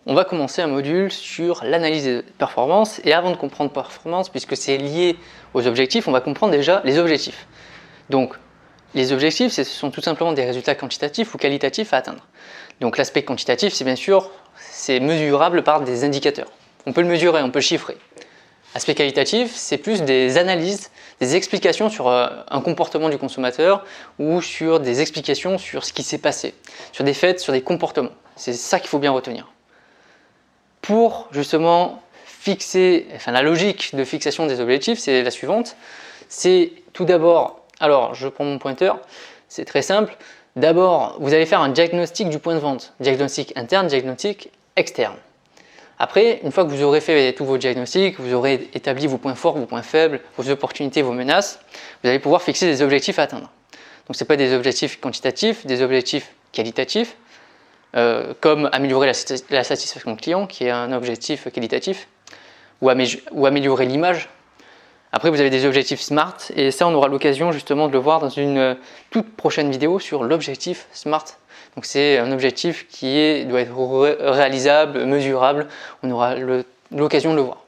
on va commencer un module sur l'analyse des performances. Et avant de comprendre performance, puisque c'est lié aux objectifs, on va comprendre déjà les objectifs. Donc, les objectifs, ce sont tout simplement des résultats quantitatifs ou qualitatifs à atteindre. Donc, l'aspect quantitatif, c'est bien sûr, c'est mesurable par des indicateurs. On peut le mesurer, on peut le chiffrer. L'aspect qualitatif, c'est plus des analyses, des explications sur un comportement du consommateur ou sur des explications sur ce qui s'est passé, sur des faits, sur des comportements. C'est ça qu'il faut bien retenir. Pour justement fixer, la logique de fixation des objectifs, c'est la suivante. C'est tout d'abord, alors je prends mon pointeur, c'est très simple. D'abord, vous allez faire un diagnostic du point de vente, diagnostic interne, diagnostic externe. Après, une fois que vous aurez fait tous vos diagnostics, vous aurez établi vos points forts, vos points faibles, vos opportunités, vos menaces, vous allez pouvoir fixer des objectifs à atteindre. Donc ce n'est pas des objectifs quantitatifs, des objectifs qualitatifs, comme améliorer la satisfaction client, qui est un objectif qualitatif, ou améliorer l'image. Après, vous avez des objectifs SMART, et ça, on aura l'occasion justement de le voir dans une toute prochaine vidéo sur l'objectif SMART. Donc c'est un objectif qui doit être réalisable, mesurable, on aura l'occasion de le voir.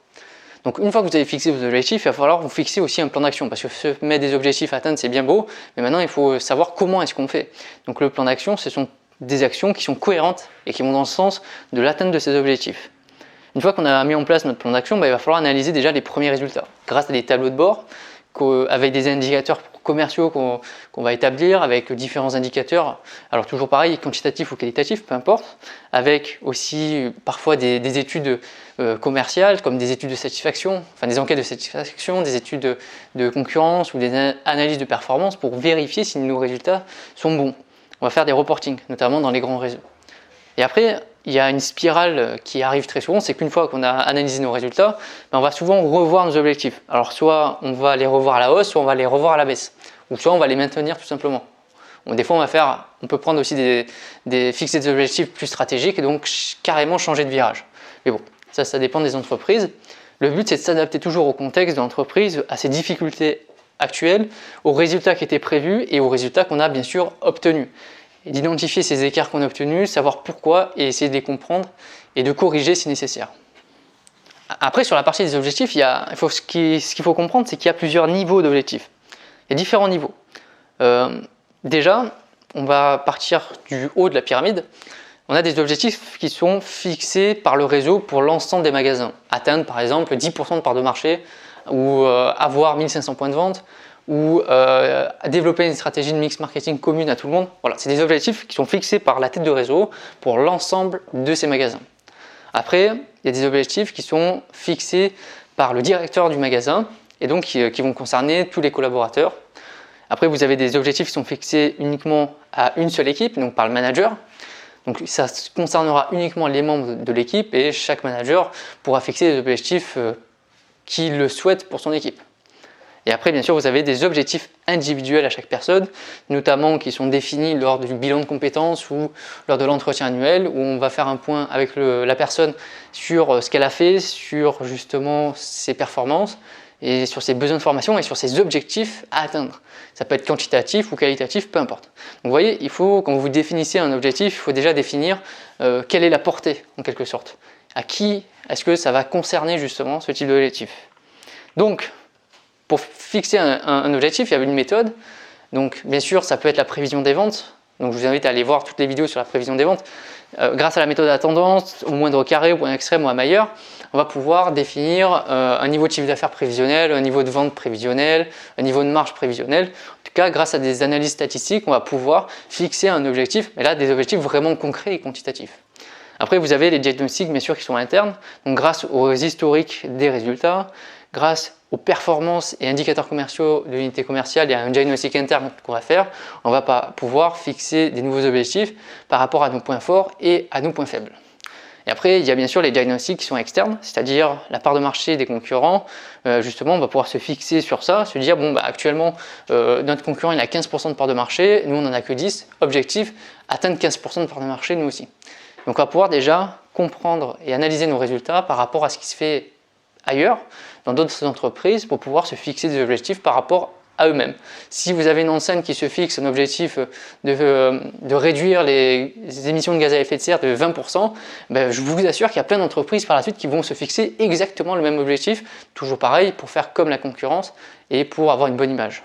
Donc une fois que vous avez fixé vos objectifs, il va falloir vous fixer aussi un plan d'action, parce que se mettre des objectifs à atteindre, c'est bien beau, mais maintenant il faut savoir comment est-ce qu'on fait. Donc le plan d'action, ce sont des actions qui sont cohérentes et qui vont dans le sens de l'atteinte de ces objectifs. Une fois qu'on a mis en place notre plan d'action, il va falloir analyser déjà les premiers résultats grâce à des tableaux de bord avec des indicateurs commerciaux qu'on va établir, avec différents indicateurs, alors toujours pareil, quantitatifs ou qualitatifs, peu importe, avec aussi parfois des études commerciales comme des études de satisfaction, des enquêtes de satisfaction, des études de concurrence ou des analyses de performance pour vérifier si nos résultats sont bons. On va faire des reportings, notamment dans les grands réseaux. Et après, il y a une spirale qui arrive très souvent, c'est qu'une fois qu'on a analysé nos résultats, on va souvent revoir nos objectifs. Alors soit on va les revoir à la hausse, soit on va les revoir à la baisse, ou soit on va les maintenir tout simplement. Bon, des fois on peut prendre aussi fixer des objectifs plus stratégiques et donc carrément changer de virage. Mais bon, ça dépend des entreprises. Le but c'est de s'adapter toujours au contexte de l'entreprise, à ses difficultés actuelles, aux résultats qui étaient prévus et aux résultats qu'on a bien sûr obtenus. D'identifier ces écarts qu'on a obtenus, savoir pourquoi et essayer de les comprendre et de corriger si nécessaire. Après, sur la partie des objectifs, ce qu'il faut comprendre, c'est qu'il y a plusieurs niveaux d'objectifs. Il y a différents niveaux. Déjà, on va partir du haut de la pyramide. On a des objectifs qui sont fixés par le réseau pour l'ensemble des magasins. Atteindre par exemple 10% de part de marché ou avoir 1500 points de vente ou développer une stratégie de mix marketing commune à tout le monde. Voilà, c'est des objectifs qui sont fixés par la tête de réseau pour l'ensemble de ces magasins. Après, il y a des objectifs qui sont fixés par le directeur du magasin et donc qui vont concerner tous les collaborateurs. Après, vous avez des objectifs qui sont fixés uniquement à une seule équipe, donc par le manager. Donc ça concernera uniquement les membres de l'équipe et chaque manager pourra fixer des objectifs qu'il le souhaite pour son équipe. Et après, bien sûr, vous avez des objectifs individuels à chaque personne, notamment qui sont définis lors du bilan de compétences ou lors de l'entretien annuel, où on va faire un point avec la personne sur ce qu'elle a fait, sur justement ses performances, et sur ses besoins de formation et sur ses objectifs à atteindre. Ça peut être quantitatif ou qualitatif, peu importe. Donc vous voyez, quand vous définissez un objectif, il faut déjà définir quelle est la portée, en quelque sorte. À qui est-ce que ça va concerner justement ce type d'objectif. Donc, pour fixer un objectif, il y a une méthode. Donc, bien sûr, ça peut être la prévision des ventes. Donc, je vous invite à aller voir toutes les vidéos sur la prévision des ventes. Grâce à la méthode à tendance, au moindre carré, au point extrême ou à meilleur, on va pouvoir définir un niveau de chiffre d'affaires prévisionnel, un niveau de vente prévisionnel, un niveau de marge prévisionnel. En tout cas, grâce à des analyses statistiques, on va pouvoir fixer un objectif, mais là, des objectifs vraiment concrets et quantitatifs. Après, vous avez les diagnostics, bien sûr, qui sont internes. Donc, grâce aux historiques des résultats, grâce aux performances et indicateurs commerciaux de l'unité commerciale et à un diagnostic interne qu'on va faire, on va pouvoir fixer des nouveaux objectifs par rapport à nos points forts et à nos points faibles. Et après, il y a bien sûr les diagnostics qui sont externes, c'est-à-dire la part de marché des concurrents. Justement, on va pouvoir se fixer sur ça, se dire, actuellement, notre concurrent il a 15% de part de marché, nous on n'en a que 10. Objectif, atteindre 15% de part de marché, nous aussi. Donc on va pouvoir déjà comprendre et analyser nos résultats par rapport à ce qui se fait ailleurs, dans d'autres entreprises, pour pouvoir se fixer des objectifs par rapport à eux-mêmes. Si vous avez une enseigne qui se fixe un objectif de réduire les émissions de gaz à effet de serre de 20%, ben, je vous assure qu'il y a plein d'entreprises par la suite qui vont se fixer exactement le même objectif, toujours pareil, pour faire comme la concurrence et pour avoir une bonne image.